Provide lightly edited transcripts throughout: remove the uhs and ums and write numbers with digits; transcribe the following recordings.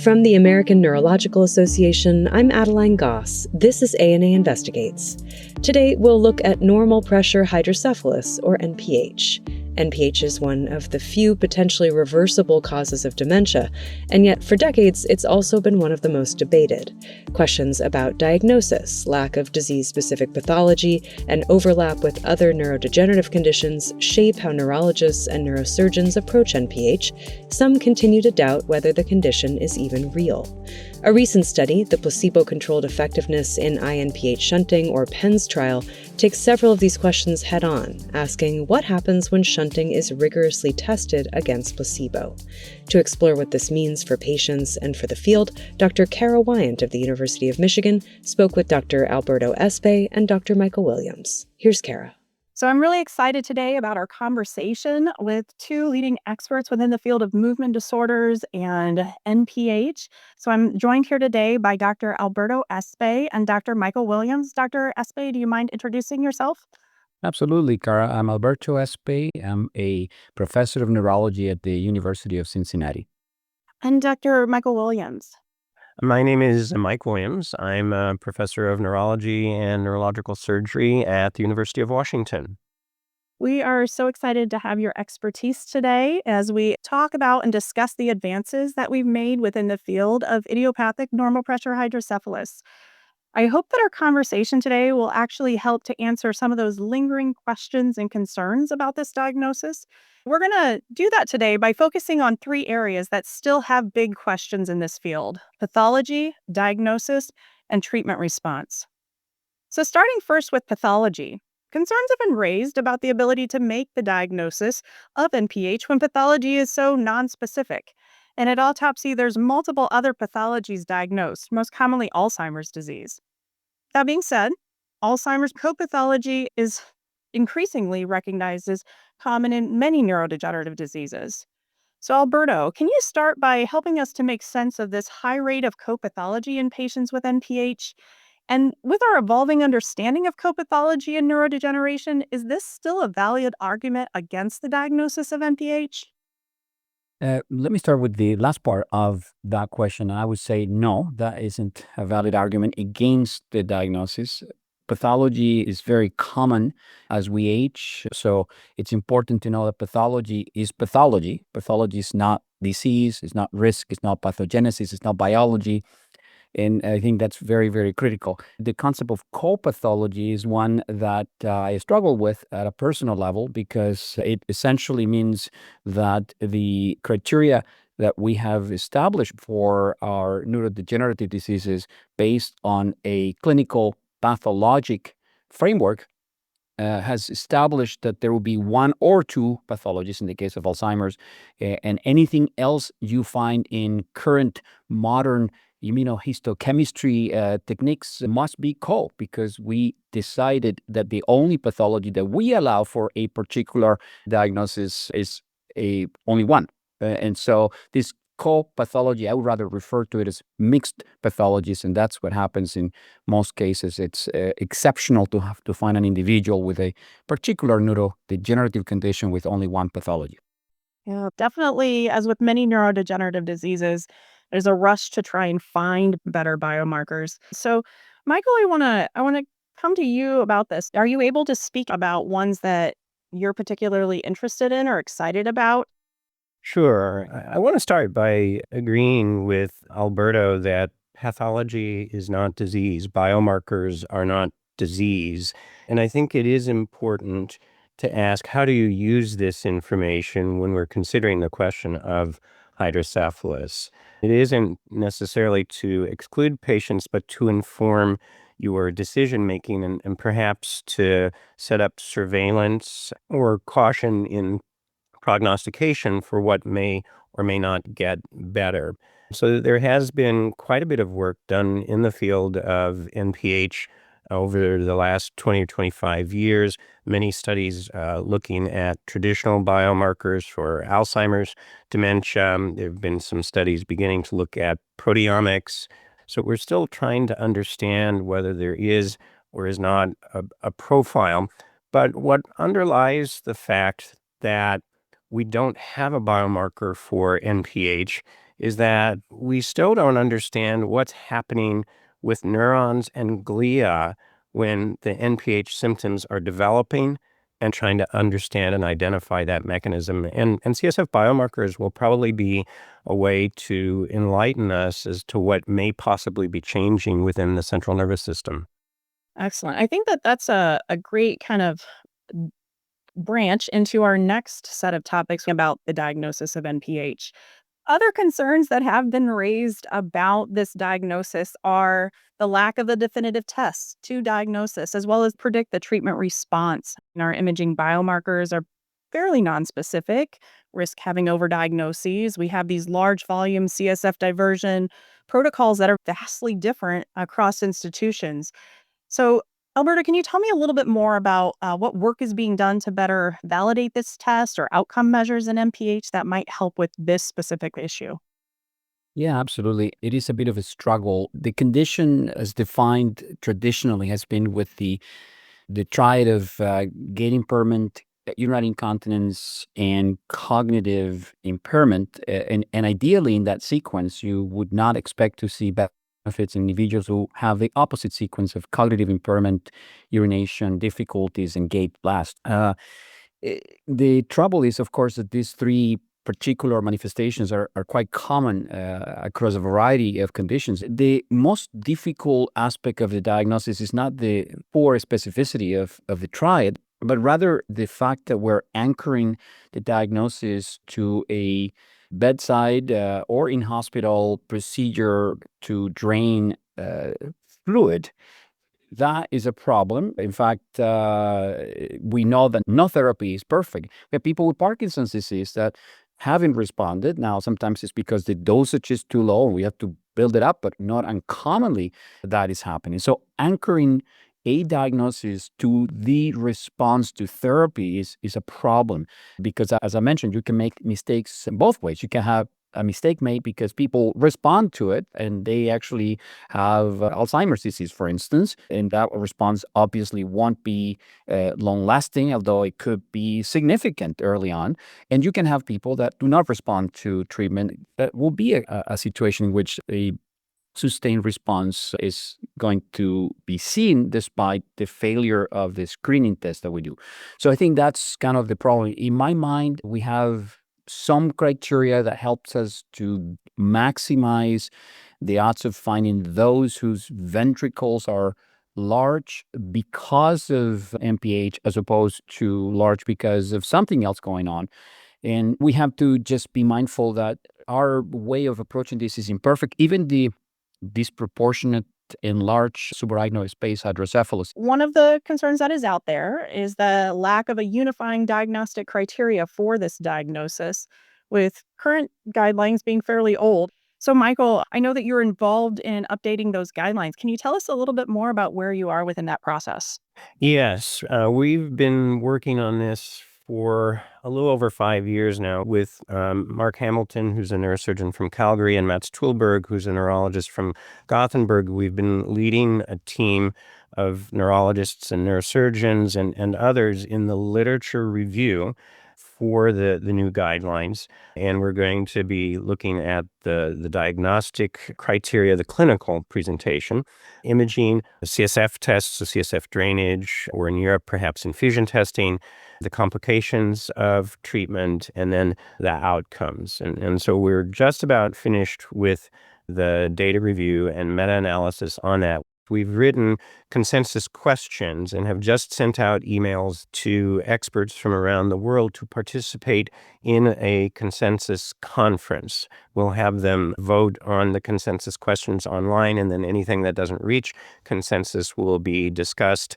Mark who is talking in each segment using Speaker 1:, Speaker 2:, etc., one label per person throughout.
Speaker 1: From the American Neurological Association, I'm Adeline Goss. This is A&A Investigates. Today, we'll look at normal pressure hydrocephalus, or NPH. NPH is one of the few potentially reversible causes of dementia, and yet for decades, it's also been one of the most debated. Questions about diagnosis, lack of disease-specific pathology, and overlap with other neurodegenerative conditions shape how neurologists and neurosurgeons approach NPH. Some continue to doubt whether the condition is even real. A recent study, the placebo-controlled effectiveness in INPH shunting, or PENS trial, takes several of these questions head-on, asking what happens when shunting is rigorously tested against placebo. To explore what this means for patients and for the field, Dr. Kara Wyant of the University of Michigan spoke with Dr. Alberto Espay and Dr. Michael Williams. Here's Kara.
Speaker 2: So I'm really excited today about our conversation with two leading experts within the field of movement disorders and NPH. So I'm joined here today by Dr. Alberto Espay and Dr. Michael Williams. Dr. Espay, do you mind introducing yourself?
Speaker 3: Absolutely, Cara. I'm Alberto Espay. I'm a professor of neurology at the University of Cincinnati.
Speaker 2: And Dr. Michael Williams.
Speaker 4: My name is Mike Williams. I'm a professor of neurology and neurological surgery at the University of Washington.
Speaker 2: We are so excited to have your expertise today as we talk about and discuss the advances that we've made within the field of idiopathic normal pressure hydrocephalus. I hope that our conversation today will actually help to answer some of those lingering questions and concerns about this diagnosis. We're going to do that today by focusing on three areas that still have big questions in this field: pathology, diagnosis, and treatment response. So starting first with pathology, concerns have been raised about the ability to make the diagnosis of NPH when pathology is so nonspecific. And at autopsy, there's multiple other pathologies diagnosed, most commonly Alzheimer's disease. That being said, Alzheimer's co-pathology is increasingly recognized as common in many neurodegenerative diseases. So Alberto, can you start by helping us to make sense of this high rate of co-pathology in patients with NPH? And with our evolving understanding of co-pathology and neurodegeneration, is this still a valid argument against the diagnosis of NPH?
Speaker 3: Let me start with the last part of that question. I would say no, that isn't a valid argument against the diagnosis. Pathology is very common as we age, so it's important to know that pathology is pathology. Pathology is not disease, it's not risk, it's not pathogenesis, it's not biology. And I think that's very, very critical. The concept of co-pathology is one that I struggle with at a personal level because it essentially means that the criteria that we have established for our neurodegenerative diseases based on a clinical pathologic framework has established that there will be one or two pathologies in the case of Alzheimer's, and anything else you find in current modern immunohistochemistry techniques must be because we decided that the only pathology that we allow for a particular diagnosis is only one. And so this co-pathology, I would rather refer to it as mixed pathologies, and that's what happens in most cases. It's exceptional to have to find an individual with a particular neurodegenerative condition with only one pathology.
Speaker 2: Yeah, definitely, as with many neurodegenerative diseases, there's a rush to try and find better biomarkers. So, Michael, I want to come to you about this. Are you able to speak about ones that you're particularly interested in or excited about?
Speaker 4: Sure. I want to start by agreeing with Alberto that pathology is not disease. Biomarkers are not disease. And I think it is important to ask, how do you use this information when we're considering the question of hydrocephalus? It isn't necessarily to exclude patients, but to inform your decision making and perhaps to set up surveillance or caution in prognostication for what may or may not get better. So there has been quite a bit of work done in the field of NPH over the last 20 or 25 years, many studies looking at traditional biomarkers for Alzheimer's dementia. There have been some studies beginning to look at proteomics. So we're still trying to understand whether there is or is not a profile. But what underlies the fact that we don't have a biomarker for NPH is that we still don't understand what's happening with neurons and glia when the NPH symptoms are developing, and trying to understand and identify that mechanism. And CSF biomarkers will probably be a way to enlighten us as to what may possibly be changing within the central nervous system.
Speaker 2: Excellent. I think that that's a great kind of branch into our next set of topics about the diagnosis of NPH. Other concerns that have been raised about this diagnosis are the lack of a definitive test to diagnosis, as well as predict the treatment response. And our imaging biomarkers are fairly nonspecific, risk having overdiagnoses. We have these large volume CSF diversion protocols that are vastly different across institutions. So, Alberta, can you tell me a little bit more about what work is being done to better validate this test or outcome measures in MPH that might help with this specific issue?
Speaker 3: Yeah, absolutely. It is a bit of a struggle. The condition, as defined traditionally, has been with the triad of gait impairment, urinary incontinence, and cognitive impairment. And ideally, in that sequence, you would not expect to see benefits in individuals who have the opposite sequence of cognitive impairment, urination difficulties, and gait blast. The trouble is, of course, that these three particular manifestations are quite common across a variety of conditions. The most difficult aspect of the diagnosis is not the poor specificity of the triad, but rather the fact that we're anchoring the diagnosis to a bedside or in hospital procedure to drain fluid. That is a problem. In fact, we know that no therapy is perfect. We have people with Parkinson's disease that haven't responded. Now, sometimes it's because the dosage is too low and we have to build it up, but not uncommonly that is happening. So anchoring a diagnosis to the response to therapy is a problem because, as I mentioned, you can make mistakes in both ways. You can have a mistake made because people respond to it and they actually have Alzheimer's disease, for instance, and that response obviously won't be long lasting, although it could be significant early on. And you can have people that do not respond to treatment. That will be a situation in which a sustained response is going to be seen despite the failure of the screening test that we do. So I think that's kind of the problem. In my mind, we have some criteria that helps us to maximize the odds of finding those whose ventricles are large because of MPH as opposed to large because of something else going on. And we have to just be mindful that our way of approaching this is imperfect. Even the disproportionate enlarged subarachnoid space hydrocephalus.
Speaker 2: One of the concerns that is out there is the lack of a unifying diagnostic criteria for this diagnosis, with current guidelines being fairly old. So, Michael, I know that you're involved in updating those guidelines. Can you tell us a little bit more about where you are within that process?
Speaker 4: Yes, we've been working on this for a little over 5 years now with Mark Hamilton, who's a neurosurgeon from Calgary, and Mats Tulberg, who's a neurologist from Gothenburg. We've been leading a team of neurologists and neurosurgeons and others in the literature review for the new guidelines. And we're going to be looking at the diagnostic criteria, the clinical presentation, imaging, the CSF tests, the CSF drainage, or in Europe, perhaps infusion testing, the complications of treatment, and then the outcomes. And so we're just about finished with the data review and meta-analysis on that. We've written consensus questions and have just sent out emails to experts from around the world to participate in a consensus conference. We'll have them vote on the consensus questions online, and then anything that doesn't reach consensus will be discussed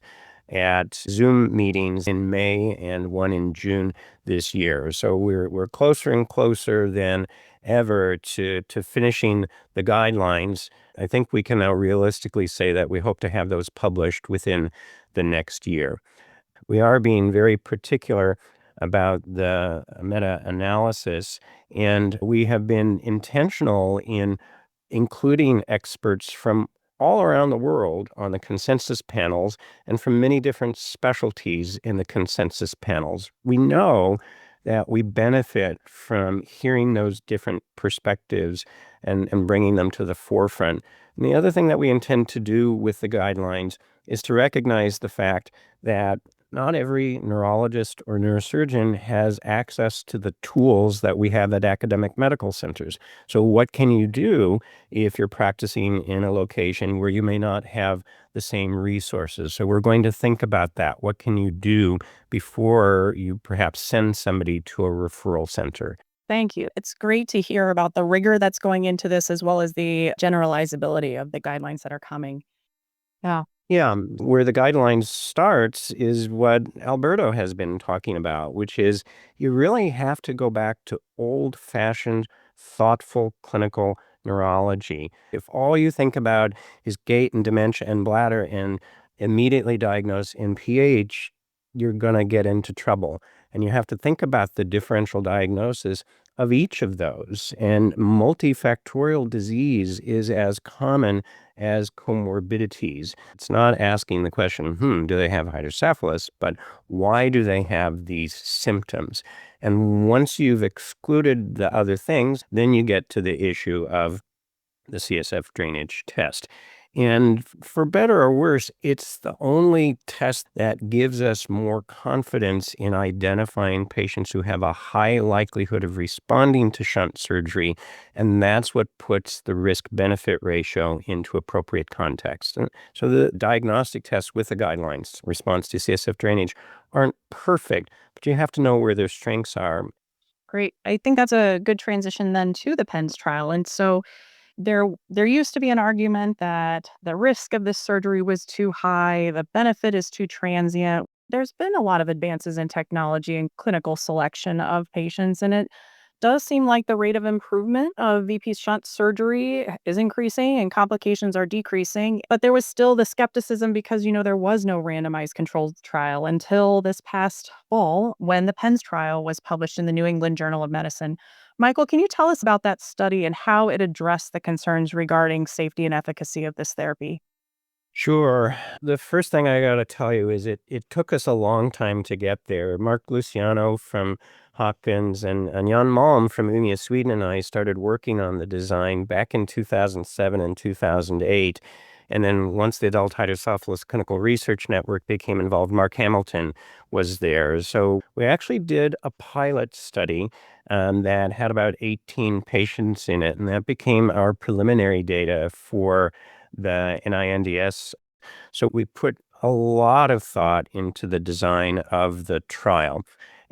Speaker 4: at Zoom meetings in May and one in June this year. So we're closer and closer than ever to finishing the guidelines. I think we can now realistically say that we hope to have those published within the next year. We are being very particular about the meta-analysis, and we have been intentional in including experts from all around the world on the consensus panels and from many different specialties in the consensus panels. We know that we benefit from hearing those different perspectives and bringing them to the forefront. And the other thing that we intend to do with the guidelines is to recognize the fact that not every neurologist or neurosurgeon has access to the tools that we have at academic medical centers. So what can you do if you're practicing in a location where you may not have the same resources? So we're going to think about that. What can you do before you perhaps send somebody to a referral center?
Speaker 2: Thank you. It's great to hear about the rigor that's going into this as well as the generalizability of the guidelines that are coming. Yeah.
Speaker 4: Yeah, where the guidelines starts is what Alberto has been talking about, which is you really have to go back to old-fashioned, thoughtful clinical neurology. If all you think about is gait and dementia and bladder and immediately diagnose NPH, you're going to get into trouble. And you have to think about the differential diagnosis of each of those. And multifactorial disease is as common as comorbidities. It's not asking the question, do they have hydrocephalus, but why do they have these symptoms? And once you've excluded the other things, then you get to the issue of the CSF drainage test. And for better or worse, it's the only test that gives us more confidence in identifying patients who have a high likelihood of responding to shunt surgery. And that's what puts the risk-benefit ratio into appropriate context. And so the diagnostic tests with the guidelines, response to CSF drainage, aren't perfect, but you have to know where their strengths are.
Speaker 2: Great. I think that's a good transition then to the PENS trial. And so there used to be an argument that the risk of this surgery was too high, the benefit is too transient. There's been a lot of advances in technology and clinical selection of patients, and it does seem like the rate of improvement of VP shunt surgery is increasing and complications are decreasing. But there was still the skepticism because, there was no randomized controlled trial until this past fall when the PENS trial was published in the New England Journal of Medicine. Michael, can you tell us about that study and how it addressed the concerns regarding safety and efficacy of this therapy?
Speaker 4: Sure. The first thing I got to tell you is it took us a long time to get there. Mark Luciano from Hopkins and Jan Malm from Umeå, Sweden, and I started working on the design back in 2007 and 2008. And then once the Adult Hydrocephalus Clinical Research Network became involved, Mark Hamilton was there. So we actually did a pilot study that had about 18 patients in it, and that became our preliminary data for the NINDS. So we put a lot of thought into the design of the trial.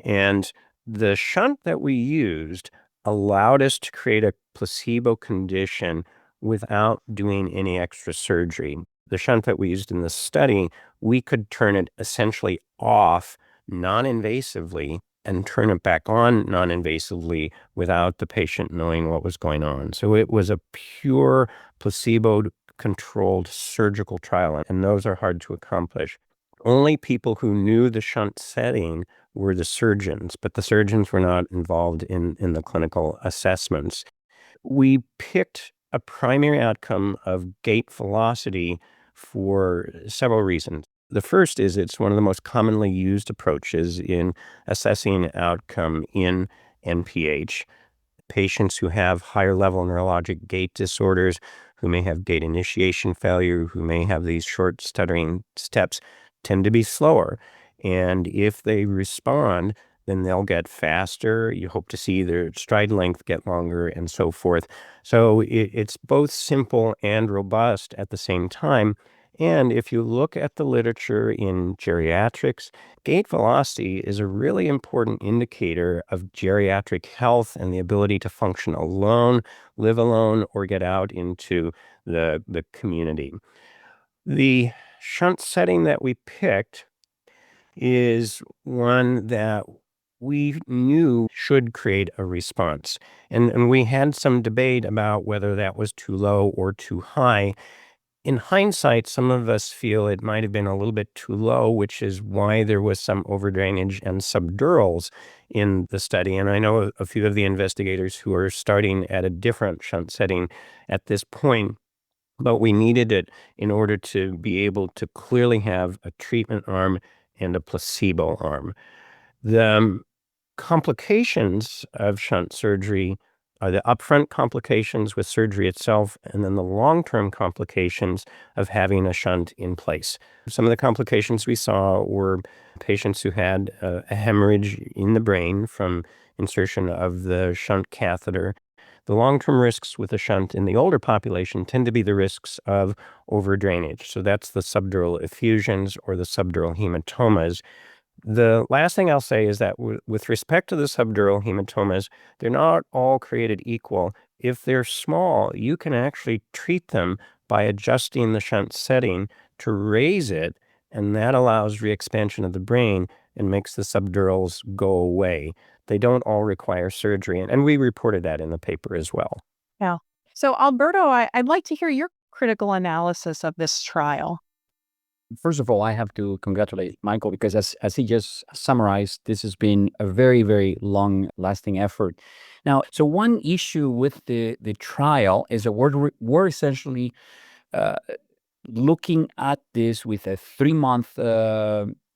Speaker 4: And the shunt that we used allowed us to create a placebo condition without doing any extra surgery. The shunt that we used in the study, we could turn it essentially off non-invasively and turn it back on non-invasively without the patient knowing what was going on. So it was a pure placebo-controlled surgical trial, and those are hard to accomplish. Only people who knew the shunt setting were the surgeons, but the surgeons were not involved in the clinical assessments. We picked a primary outcome of gait velocity for several reasons. The first is it's one of the most commonly used approaches in assessing outcome in NPH. Patients who have higher level neurologic gait disorders, who may have gait initiation failure, who may have these short stuttering steps, tend to be slower. And if they respond, then they'll get faster. You hope to see their stride length get longer and so forth. So it's both simple and robust at the same time. And if you look at the literature in geriatrics, gait velocity is a really important indicator of geriatric health and the ability to function alone, live alone, or get out into the community. The shunt setting that we picked is one that we knew should create a response. And we had some debate about whether that was too low or too high. In hindsight, some of us feel it might have been a little bit too low, which is why there was some overdrainage and subdurals in the study. And I know a few of the investigators who are starting at a different shunt setting at this point, but we needed it in order to be able to clearly have a treatment arm and a placebo arm. The complications of shunt surgery are the upfront complications with surgery itself, and then the long-term complications of having a shunt in place. Some of the complications we saw were patients who had a hemorrhage in the brain from insertion of the shunt catheter. The long-term risks with a shunt in the older population tend to be the risks of overdrainage. So that's the subdural effusions or the subdural hematomas. The last thing I'll say is that with respect to the subdural hematomas, they're not all created equal. If they're small, you can actually treat them by adjusting the shunt setting to raise it, and that allows re-expansion of the brain and makes the subdurals go away. They don't all require surgery, and we reported that in the paper as well.
Speaker 2: Yeah. So, Alberto, I'd like to hear your critical analysis of this trial.
Speaker 3: First of all, I have to congratulate Michael because as he just summarized, this has been a very, very long-lasting effort. Now, so one issue with the trial is that we're essentially looking at this with a 3-month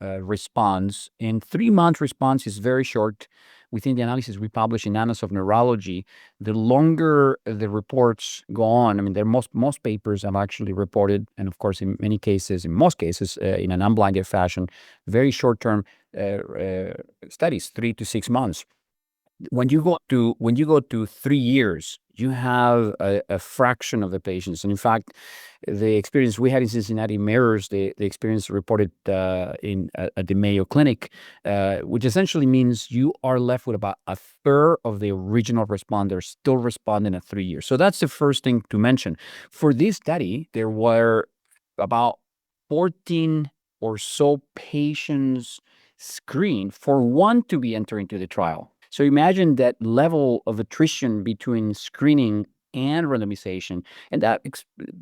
Speaker 3: response. And 3-month response is very short. Within the analysis we published in Annals of Neurology, the longer the reports go on, I mean, most papers have actually reported, and of course, in most cases, in an unblinded fashion, very short-term studies, 3 to 6 months. When you go to 3 years, you have a fraction of the patients, and in fact, the experience we had in Cincinnati mirrors the experience reported at the Mayo Clinic, which essentially means you are left with about a third of the original responders still responding at 3 years. So that's the first thing to mention. For this study, there were about 14 or so patients screened for one to be entered into the trial. So imagine that level of attrition between screening and randomization, and that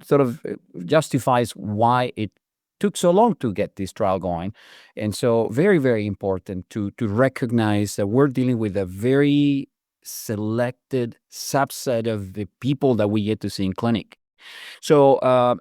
Speaker 3: sort of justifies why it took so long to get this trial going. And so very, very important to recognize that we're dealing with a very selected subset of the people that we get to see in clinic. So,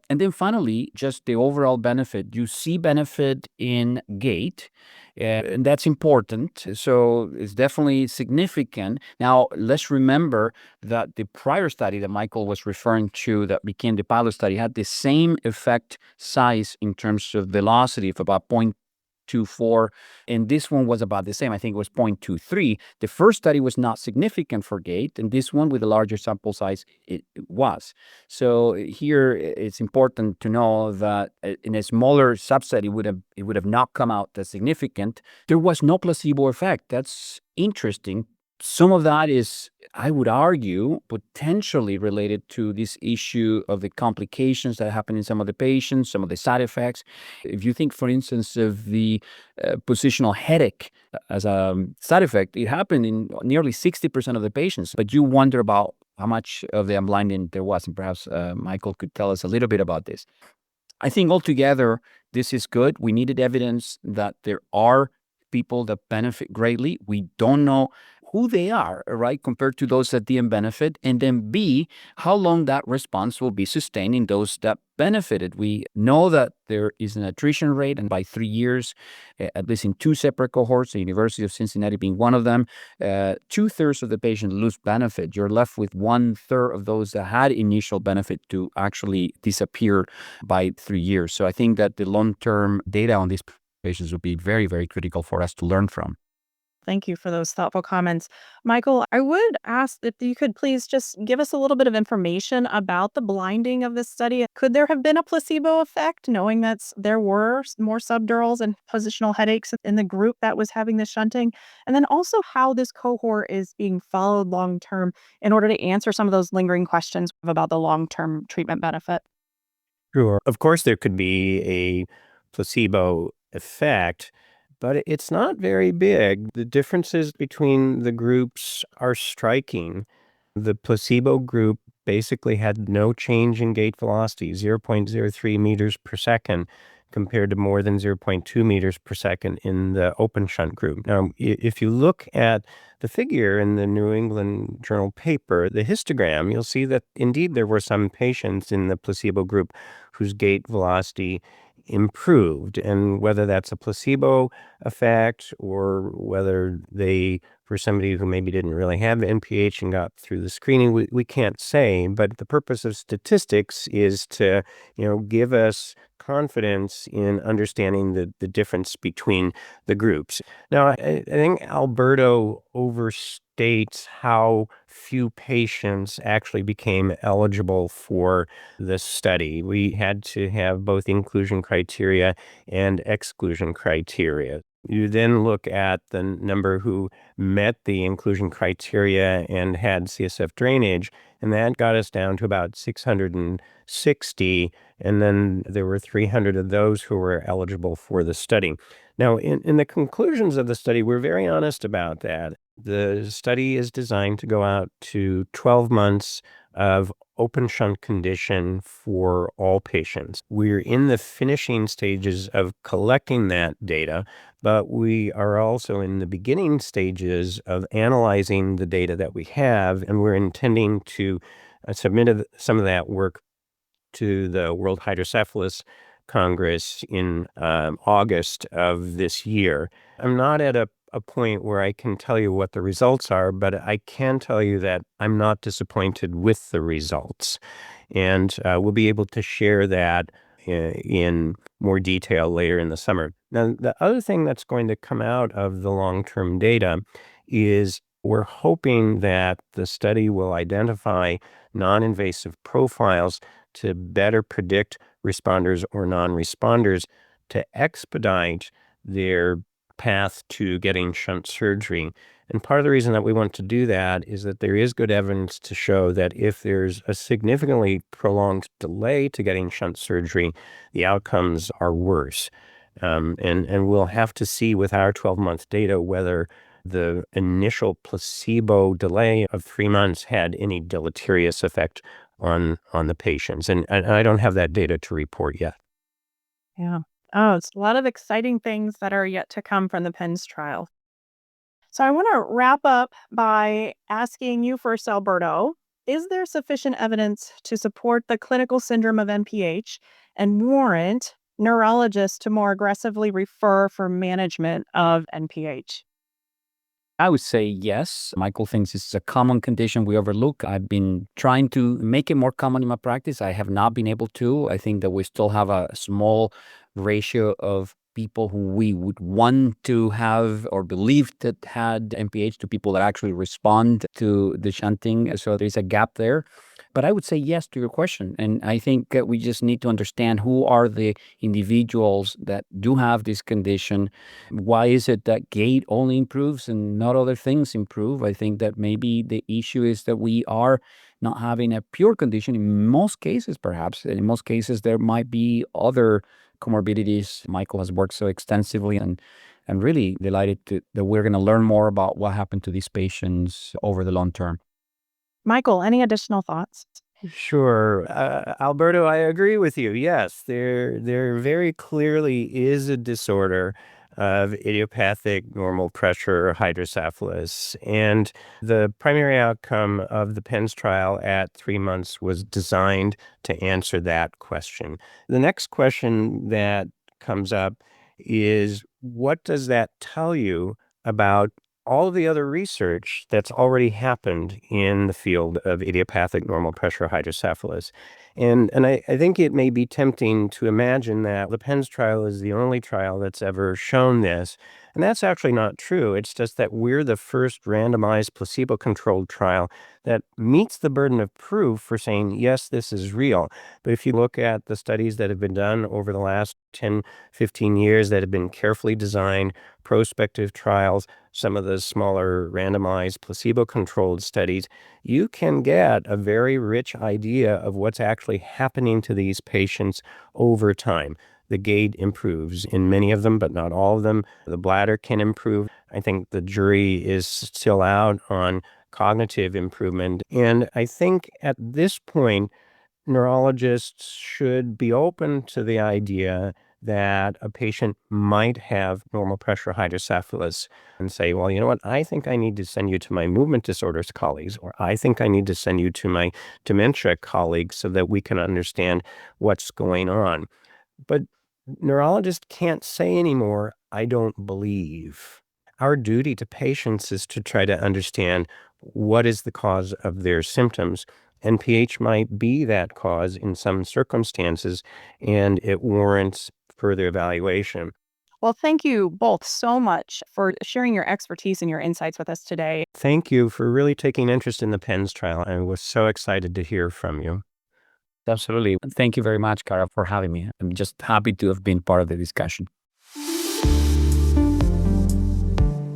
Speaker 3: and then finally, just the overall benefit. You see benefit in gait, and that's important. So it's definitely significant. Now, let's remember that the prior study that Michael was referring to that became the pilot study had the same effect size in terms of velocity of about 0.24, and this one was about the same. I think it was 0.23. The first study was not significant for gait, and this one with a larger sample size, it was. So here it's important to know that in a smaller subset, it would have not come out as significant. There was no placebo effect. That's interesting. Some of that is, I would argue, potentially related to this issue of the complications that happen in some of the patients, some of the side effects. If you think, for instance, of the positional headache as a side effect, it happened in nearly 60% of the patients, but you wonder about how much of the unblinding there was, and perhaps Michael could tell us a little bit about this. I think altogether, this is good. We needed evidence that there are people that benefit greatly. We don't know who they are, right, compared to those that didn't benefit, and then B, how long that response will be sustained in those that benefited. We know that there is an attrition rate, and by 3 years, at least in 2 separate cohorts, the University of Cincinnati being one of them, 2/3 of the patients lose benefit. You're left with 1/3 of those that had initial benefit to actually disappear by 3 years. So I think that the long-term data on these patients will be very, very critical for us to learn from.
Speaker 2: Thank you for those thoughtful comments. Michael, I would ask if you could please just give us a little bit of information about the blinding of this study. Could there have been a placebo effect, knowing that there were more subdurals and positional headaches in the group that was having the shunting? And then also how this cohort is being followed long-term in order to answer some of those lingering questions about the long-term treatment benefit.
Speaker 4: Sure. Of course, there could be a placebo effect, but it's not very big. The differences between the groups are striking. The placebo group basically had no change in gait velocity, 0.03 meters per second, compared to more than 0.2 meters per second in the open shunt group. Now, if you look at the figure in the New England Journal paper, the histogram, you'll see that indeed there were some patients in the placebo group whose gait velocity improved. And whether that's a placebo effect or whether they for somebody who maybe didn't really have NPH and got through the screening, we can't say. But the purpose of statistics is to, give us confidence in understanding the difference between the groups. Now, I think Alberto overstates how few patients actually became eligible for this study. We had to have both inclusion criteria and exclusion criteria. You then look at the number who met the inclusion criteria and had CSF drainage, and that got us down to about 660, and then there were 300 of those who were eligible for the study. Now, in the conclusions of the study, we're very honest about that. The study is designed to go out to 12 months of open shunt condition for all patients. We're in the finishing stages of collecting that data, but we are also in the beginning stages of analyzing the data that we have, and we're intending to submit some of that work to the World Hydrocephalus Congress in August of this year. I'm not at a point where I can tell you what the results are, but I can tell you that I'm not disappointed with the results. And we'll be able to share that in more detail later in the summer. Now, the other thing that's going to come out of the long-term data is we're hoping that the study will identify non-invasive profiles to better predict responders or non-responders to expedite their path to getting shunt surgery. And part of the reason that we want to do that is that there is good evidence to show that if there's a significantly prolonged delay to getting shunt surgery, the outcomes are worse. And we'll have to see with our 12-month data whether the initial placebo delay of 3 months had any deleterious effect on the patients. And I don't have that data to report yet.
Speaker 2: Yeah. Oh, it's a lot of exciting things that are yet to come from the PENS trial. So I want to wrap up by asking you first, Alberto, is there sufficient evidence to support the clinical syndrome of NPH and warrant neurologists to more aggressively refer for management of NPH?
Speaker 3: I would say yes. Michael thinks it's a common condition we overlook. I've been trying to make it more common in my practice. I have not been able to. I think that we still have a small ratio of people who we would want to have or believe that had NPH to people that actually respond to the shunting. So there's a gap there. But I would say yes to your question. And I think that we just need to understand who are the individuals that do have this condition. Why is it that gait only improves and not other things improve? I think that maybe the issue is that we are not having a pure condition in most cases, perhaps. In most cases, there might be other comorbidities. Michael has worked so extensively, and I'm really delighted that we're going to learn more about what happened to these patients over the long term.
Speaker 2: Michael, any additional thoughts?
Speaker 4: Sure. Alberto, I agree with you. Yes, there very clearly is a disorder of idiopathic normal pressure hydrocephalus. And the primary outcome of the PENS trial at 3 months was designed to answer that question. The next question that comes up is, what does that tell you about all of the other research that's already happened in the field of idiopathic normal pressure hydrocephalus? And I think it may be tempting to imagine that the PENS trial is the only trial that's ever shown this. And that's actually not true. It's just that we're the first randomized placebo-controlled trial that meets the burden of proof for saying, yes, this is real. But if you look at the studies that have been done over the last 10, 15 years that have been carefully designed, prospective trials, some of the smaller randomized placebo-controlled studies, you can get a very rich idea of what's actually happening to these patients over time. The gait improves in many of them, but not all of them. The bladder can improve. I think the jury is still out on cognitive improvement. And I think at this point, neurologists should be open to the idea that a patient might have normal pressure hydrocephalus and say, well, you know what, I think I need to send you to my movement disorders colleagues, or I think I need to send you to my dementia colleagues so that we can understand what's going on. But neurologists can't say anymore, I don't believe. our duty to patients is to try to understand what is the cause of their symptoms. NPH might be that cause in some circumstances, and it warrants further evaluation.
Speaker 2: Well, thank you both so much for sharing your expertise and your insights with us today.
Speaker 4: Thank you for really taking interest in the PENS trial. I was so excited to hear from you.
Speaker 3: Absolutely. Thank you very much, Cara, for having me. I'm just happy to have been part of the discussion.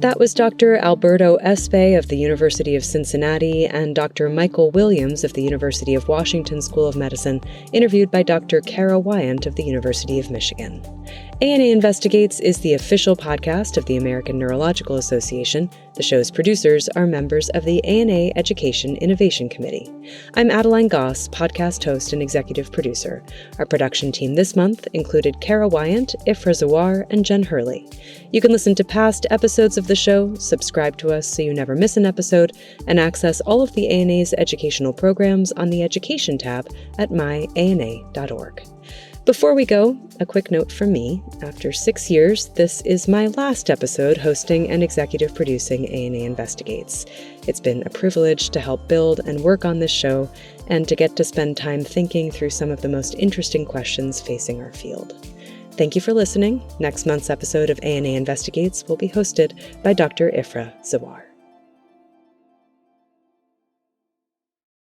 Speaker 1: That was Dr. Alberto Espay of the University of Cincinnati and Dr. Michael Williams of the University of Washington School of Medicine, interviewed by Dr. Cara Wyant of the University of Michigan. ANA Investigates is the official podcast of the American Neurological Association. The show's producers are members of the ANA Education Innovation Committee. I'm Adeline Goss, podcast host and executive producer. Our production team this month included Cara Wyant, Ifra Zawar, and Jen Hurley. You can listen to past episodes of the show, subscribe to us so you never miss an episode, and access all of the ANA's educational programs on the Education tab at myana.org. Before we go, a quick note from me. After 6 years, this is my last episode hosting and executive producing ANA Investigates. It's been a privilege to help build and work on this show and to get to spend time thinking through some of the most interesting questions facing our field. Thank you for listening. Next month's episode of ANA Investigates will be hosted by Dr. Ifra Zawar.